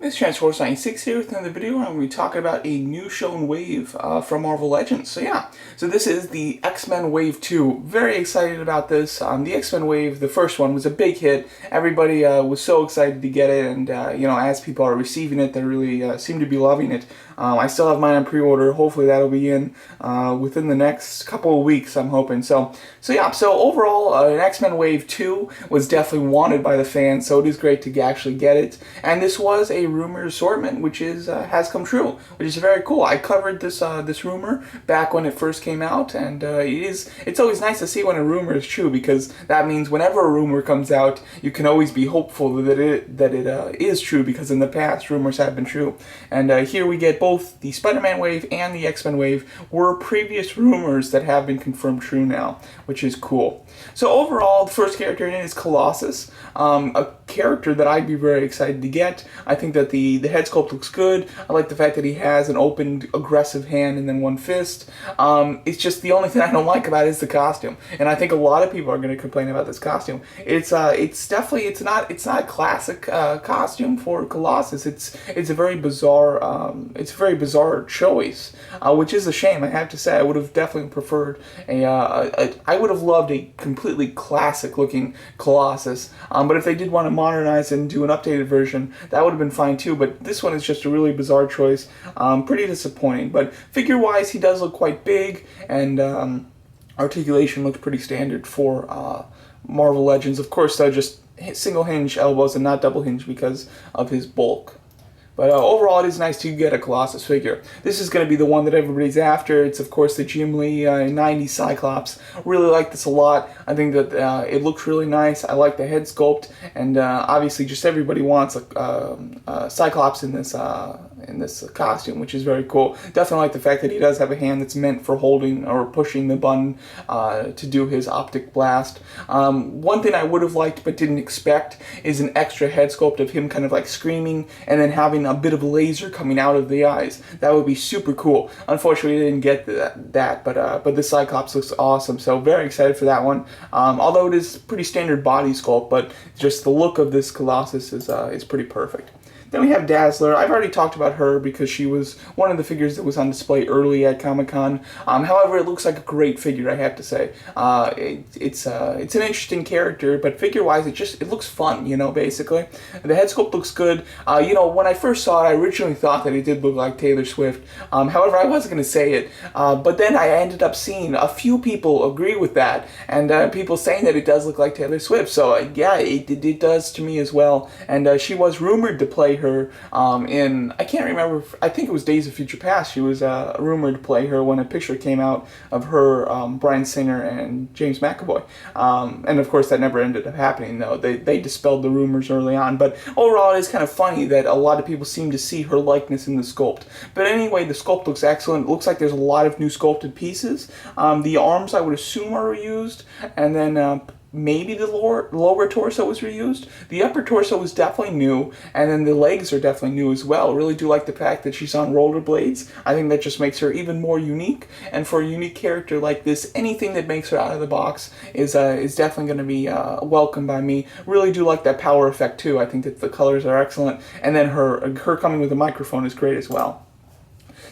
It's Transforce96 here with another video. I'm going to be talking about a new shown wave from Marvel Legends. So this is the X-Men Wave 2. Very excited about this. The X-Men Wave, the first one, was a big hit. Everybody was so excited to get it, and as people are receiving it, they really seem to be loving it. I still have mine on pre-order. Hopefully that'll be in within the next couple of weeks, I'm hoping. So overall, an X-Men Wave 2 was definitely wanted by the fans, so it is great to actually get it. And this was a rumor assortment, which has come true, which is very cool. I covered this rumor back when it first came out, and it's always nice to see when a rumor is true, because that means whenever a rumor comes out, you can always be hopeful that it is true, because in the past rumors have been true. And here we get both the Spider-Man wave and the X-Men wave were previous rumors that have been confirmed true now, which is cool. So overall, the first character in it is Colossus, a character that I'd be very excited to get. I think that the head sculpt looks good. I like the fact that he has an open, aggressive hand and then one fist. It's just the only thing I don't like about it is the costume, and I think a lot of people are going to complain about this costume. It's not a classic costume for Colossus. It's a very bizarre choice, which is a shame. I have to say, I would have definitely preferred I would have loved a completely classic looking Colossus. But if they did want to modernize and do an updated version, that would have been fine too. But this one is just a really bizarre choice. Pretty disappointing. But figure-wise, he does look quite big, and articulation looks pretty standard for Marvel Legends. Of course, just single hinge elbows and not double hinge because of his bulk. But overall, it is nice to get a Colossus figure. This is going to be the one that everybody's after. It's, of course, the Jim Lee 90s Cyclops. Really like this a lot. I think that it looks really nice. I like the head sculpt, and obviously, just everybody wants a Cyclops in this costume, which is very cool. Definitely like the fact that he does have a hand that's meant for holding or pushing the button to do his optic blast. One thing I would have liked but didn't expect is an extra head sculpt of him kind of like screaming and then having a bit of laser coming out of the eyes. That would be super cool. Unfortunately, I didn't get that, but the Cyclops looks awesome, so very excited for that one. Although it is pretty standard body sculpt, but just the look of this Colossus is pretty perfect. Then we have Dazzler. I've already talked about her because she was one of the figures that was on display early at Comic-Con. However, it looks like a great figure, I have to say. It's an interesting character, but figure-wise, it looks fun, basically. The head sculpt looks good. When I first saw it, I originally thought that it did look like Taylor Swift. However, I wasn't going to say it, but then I ended up seeing a few people agree with that, and people saying that it does look like Taylor Swift. So, yeah, it does to me as well. And she was rumored to play her in, I can't remember, I think it was Days of Future Past. She was rumored to play her when a picture came out of her, Bryan Singer and James McAvoy. And of course that never ended up happening though. They dispelled the rumors early on. But overall, it is kind of funny that a lot of people seem to see her likeness in the sculpt. But anyway, the sculpt looks excellent. It looks like there's a lot of new sculpted pieces. The arms, I would assume, are reused, and then maybe the lower torso was reused. The upper torso was definitely new, and then the legs are definitely new as well. Really do like the fact that she's on rollerblades. I think that just makes her even more unique, and for a unique character like this, anything that makes her out of the box is definitely going to be welcome by me. Really do like that power effect too. I think that the colors are excellent, and then her coming with a microphone is great as well.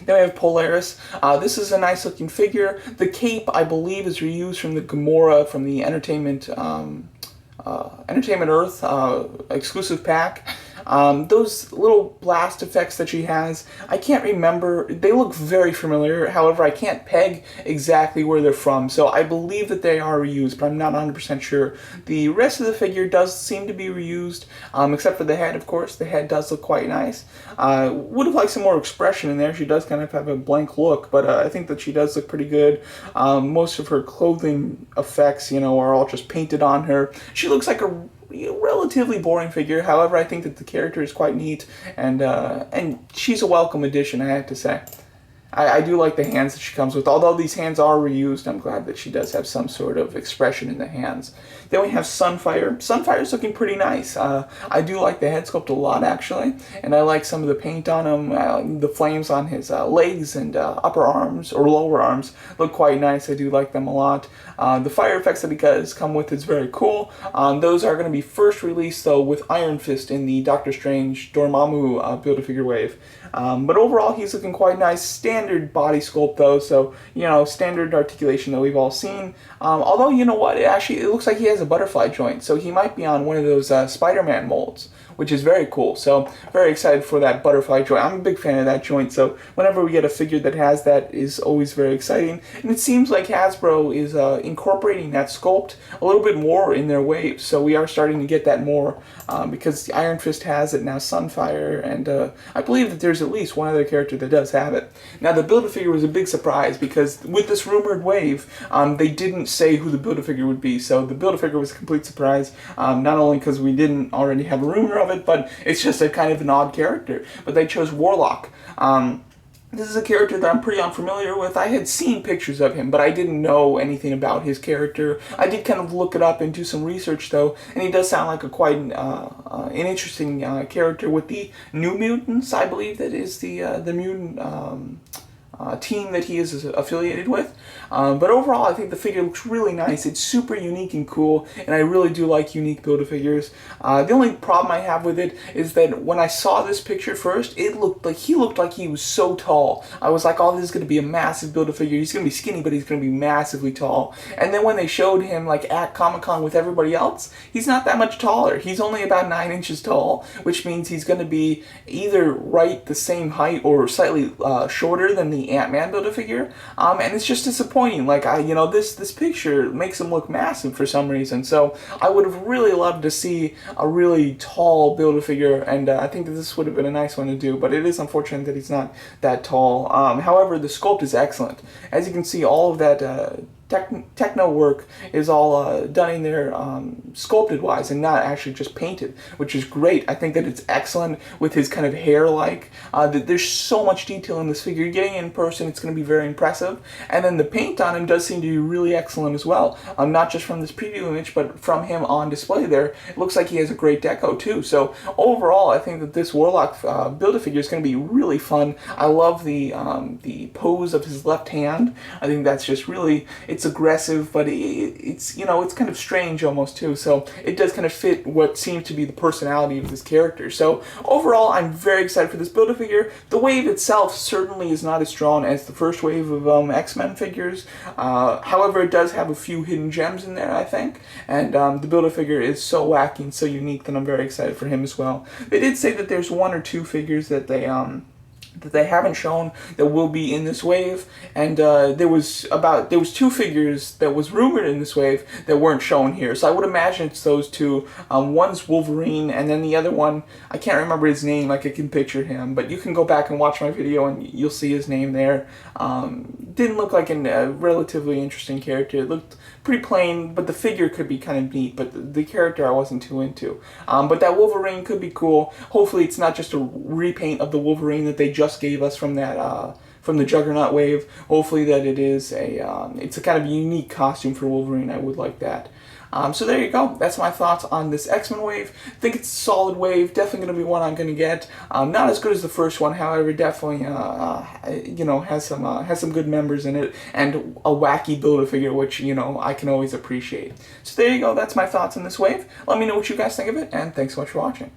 Then we have Polaris. This is a nice looking figure. The cape, I believe, is reused from the Gamora from the Entertainment Earth exclusive pack. Those little blast effects that she has, I can't remember. They look very familiar. However, I can't peg exactly where they're from. So I believe that they are reused, but I'm not 100% sure. The rest of the figure does seem to be reused, except for the head, of course. The head does look quite nice. Would have liked some more expression in there. She does kind of have a blank look, but I think that she does look pretty good. Most of her clothing effects, are all just painted on her. She looks like a relatively boring figure. However, I think that the character is quite neat, and she's a welcome addition, I have to say. I do like the hands that she comes with. Although these hands are reused, I'm glad that she does have some sort of expression in the hands. Then we have Sunfire. Sunfire's looking pretty nice. I do like the head sculpt a lot, actually, and I like some of the paint on him. The flames on his legs and upper arms, or lower arms, look quite nice. I do like them a lot. The fire effects that he does come with is very cool. Those are going to be first released, though, with Iron Fist in the Doctor Strange Dormammu Build-A-Figure wave. But overall, he's looking quite nice. Standard body sculpt, though, so, you know, standard articulation that we've all seen. Although, you know what, it looks like he has a butterfly joint, so he might be on one of those Spider-Man molds, which is very cool. So very excited for that butterfly joint. I'm a big fan of that joint, so whenever we get a figure that has that is always very exciting. And it seems like Hasbro is incorporating that sculpt a little bit more in their waves, so we are starting to get that more because Iron Fist has it, now Sunfire, and I believe that there's at least one other character that does have it. Now the Build-A-Figure was a big surprise because with this rumored wave, they didn't say who the Build-A-Figure would be, so the Build-A-Figure was a complete surprise, not only because we didn't already have a rumor of it, but it's just a kind of an odd character. But they chose Warlock. This is a character that I'm pretty unfamiliar with. I had seen pictures of him, but I didn't know anything about his character. I did kind of look it up and do some research, though, and he does sound like an interesting character with the New Mutants, I believe that is the mutant team that he is affiliated with. But overall, I think the figure looks really nice. It's super unique and cool, and I really do like unique Build-A-Figures. The only problem I have with it is that when I saw this picture first, he looked like he was so tall. I was like, oh, this is going to be a massive Build-A-Figure. He's going to be skinny, but he's going to be massively tall. And then when they showed him like at Comic-Con with everybody else, he's not that much taller. He's only about 9 inches tall, which means he's going to be either right the same height or slightly shorter than the Ant-Man Build-A-Figure, and it's just disappointing. Like, you know, this picture makes him look massive for some reason, so I would have really loved to see a really tall Build-A-Figure, and I think that this would have been a nice one to do, but it is unfortunate that he's not that tall. However, the sculpt is excellent. As you can see, all of that techno work is all done in there sculpted wise and not actually just painted, which is great. I think that it's excellent with his kind of hair-like. There's so much detail in this figure. Getting in person, it's going to be very impressive. And then the paint on him does seem to be really excellent as well. Not just from this preview image, but from him on display there. It looks like he has a great deco too. So overall, I think that this Warlock Build-A-Figure is going to be really fun. I love the pose of his left hand. I think that's just really, it's aggressive, but it's, you know, it's kind of strange almost too, so it does kind of fit what seems to be the personality of this character. So overall, I'm very excited for this Build-A-Figure. The wave itself certainly is not as strong as the first wave of X-Men figures. However, it does have a few hidden gems in there, I think, and the Build-A-Figure is so wacky and so unique that I'm very excited for him as well. They did say that there's 1 or 2 figures that they haven't shown that will be in this wave, and there was 2 figures that was rumored in this wave that weren't shown here. So I would imagine it's those 2. One's Wolverine, and then the other one, I can't remember his name, like I can picture him, but you can go back and watch my video and you'll see his name there. Didn't look like a relatively interesting character. It looked pretty plain, but the figure could be kind of neat, but the character I wasn't too into. But that Wolverine could be cool. Hopefully it's not just a repaint of the Wolverine that they just gave us from that from the Juggernaut wave. Hopefully that it is it's a kind of unique costume for Wolverine. I would like that. So there you go. That's my thoughts on this X-Men wave. I think it's a solid wave. Definitely going to be one I'm going to get. Not as good as the first one, however, definitely you know, has some good members in it and a wacky Build-A-Figure, which, you know, I can always appreciate. So there you go. That's my thoughts on this wave. Let me know what you guys think of it, and thanks so much for watching.